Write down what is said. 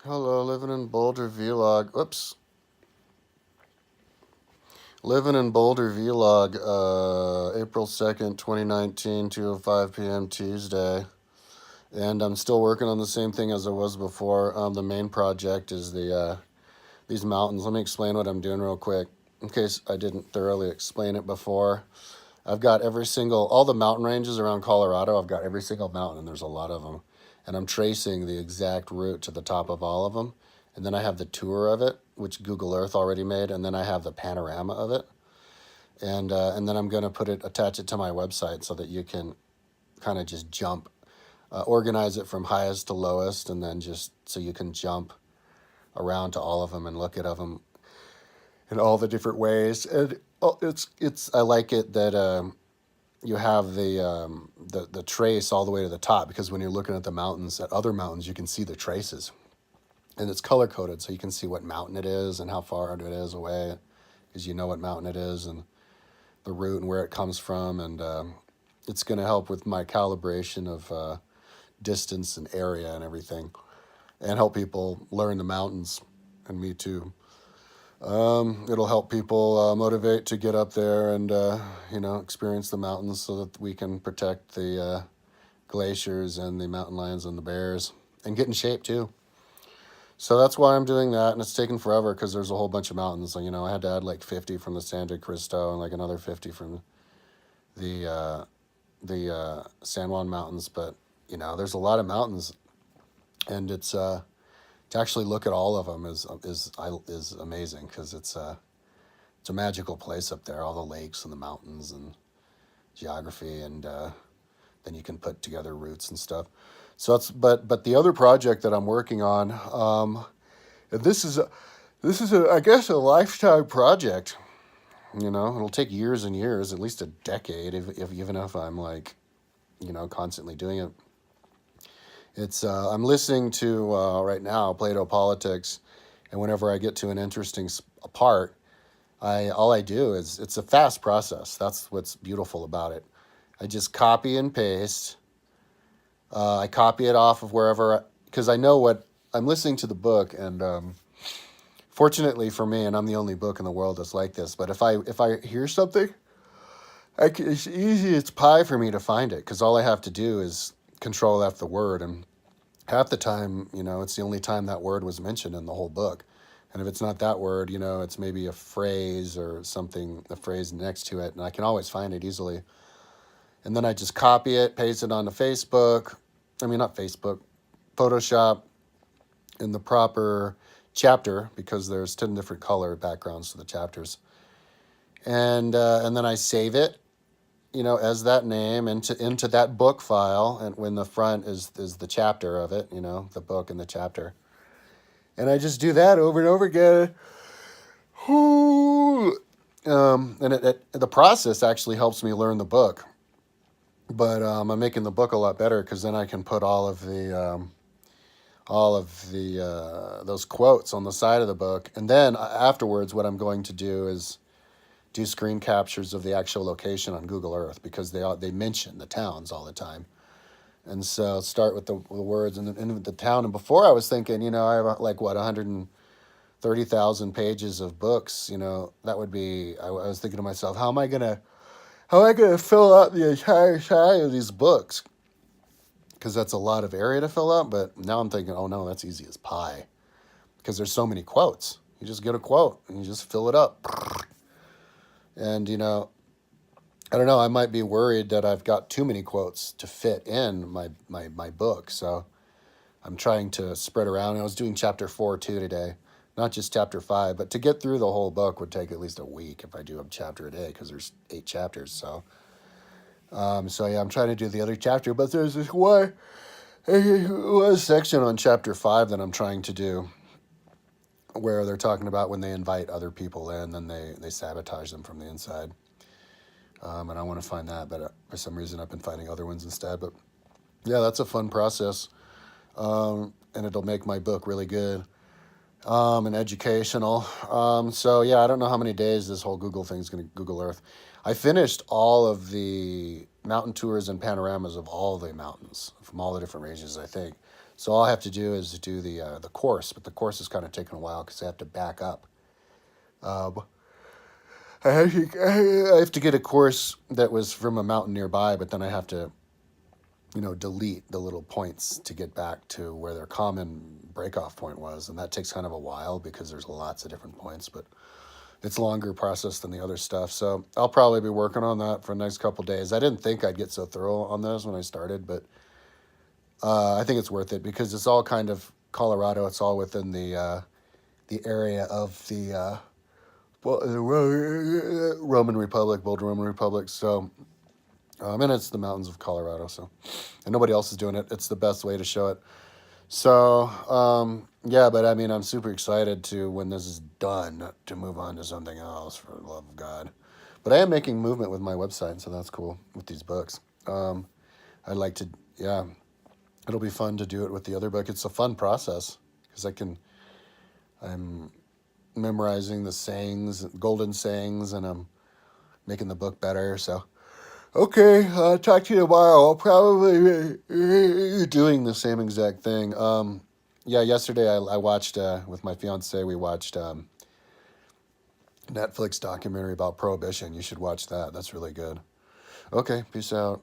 Hello, living in Boulder vlog. Oops. Living in Boulder vlog, April 2nd, 2019, 2:05 p.m. Tuesday. And I'm still working on the same thing as I was before. The main project is these mountains. Let me explain what I'm doing real quick, in case I didn't thoroughly explain it before. I've got all the mountain ranges around Colorado. I've got every single mountain, and there's a lot of them. And I'm tracing the exact route to the top of all of them. And then I have the tour of it, which Google Earth already made. And then I have the panorama of it. And then I'm going to attach it to my website so that you can kind of just jump, organize it from highest to lowest, and then just so you can jump around to all of them and look at them in all the different ways. And I like it that you have the trace all the way to the top, because when you're looking at the mountains, at other mountains, you can see the traces, and it's color coded, so you can see what mountain it is and how far it is away, because you know what mountain it is and the route and where it comes from, and it's going to help with my calibration of distance and area and everything, and help people learn the mountains, and me too. It'll help people motivate to get up there and experience the mountains, so that we can protect the glaciers and the mountain lions and the bears, and get in shape too. So that's why I'm doing that, and it's taken forever because there's a whole bunch of mountains. So, I had to add like 50 from the San de Cristo and like another 50 from the San Juan Mountains. But there's a lot of mountains, and it's to actually look at all of them is amazing, because it's a magical place up there. All the lakes and the mountains and geography, and then you can put together routes and stuff. So but the other project that I'm working on, and this is I guess a lifetime project. It'll take years and years, at least a decade, if even if I'm like, constantly doing it. It's I'm listening to right now Plato Politics, and whenever I get to an interesting part, all I do is, it's a fast process. That's what's beautiful about it. I just copy and paste. I copy it off of wherever, because I know what I'm listening to the book, and fortunately for me, and I'm the only book in the world that's like this. But if I hear something, it's easy. It's pie for me to find it, because all I have to do is control F the word, and half the time, it's the only time that word was mentioned in the whole book. And if it's not that word, it's maybe a phrase or something, a phrase next to it, and I can always find it easily. And then I just copy it, paste it onto Facebook. I mean, not Facebook, Photoshop, in the proper chapter, because there's 10 different color backgrounds to the chapters. And then I save it, as that name into that book file. And when the front is the chapter of it, the book and the chapter. And I just do that over and over again. And the process actually helps me learn the book. But I'm making the book a lot better, because then I can put all of the those quotes on the side of the book. And then afterwards, what I'm going to do is do screen captures of the actual location on Google Earth, because they mention the towns all the time. And so start with the words and the town. And before I was thinking, I have like 130,000 pages of books. That would be. I was thinking to myself, how am I gonna fill out the entire side of these books? Because that's a lot of area to fill out. But now I'm thinking, oh no, that's easy as pie, because there's so many quotes. You just get a quote and you just fill it up. And I don't know, I might be worried that I've got too many quotes to fit in my book. So I'm trying to spread around. I was doing chapter 4 too today, not just chapter 5. But to get through the whole book would take at least a week if I do a chapter a day, because there's 8 chapters. So yeah, I'm trying to do the other chapter. But there's this one section on chapter 5 that I'm trying to do, where they're talking about when they invite other people in, then they sabotage them from the inside. And I want to find that, but for some reason I've been finding other ones instead. But yeah, that's a fun process, and it'll make my book really good, and educational. So yeah, I don't know how many days this whole Google thing is going to, Google Earth. I finished all of the mountain tours and panoramas of all the mountains from all the different ranges, I think. So all I have to do is do the course, but the course is kind of taking a while because I have to back up. Um, I have to get a course that was from a mountain nearby, but then I have to, delete the little points to get back to where their common breakoff point was, and that takes kind of a while because there's lots of different points, but it's a longer process than the other stuff. So I'll probably be working on that for the next couple of days. I didn't think I'd get so thorough on those when I started, but I think it's worth it because it's all kind of Colorado. It's all within the area of the Roman Republic, Boulder Roman Republic. So, and it's the mountains of Colorado. So, and nobody else is doing it. It's the best way to show it. So, yeah, but I mean, I'm super excited to, when this is done, to move on to something else, for the love of God. But I am making movement with my website, so that's cool with these books. I'd like to, yeah, it'll be fun to do it with the other book. It's a fun process because I'm memorizing the sayings, golden sayings, and I'm making the book better. So, okay, I'll talk to you tomorrow. I'll probably be doing the same exact thing. Yeah, yesterday I watched, with my fiance, we watched Netflix documentary about Prohibition. You should watch that. That's really good. Okay, peace out.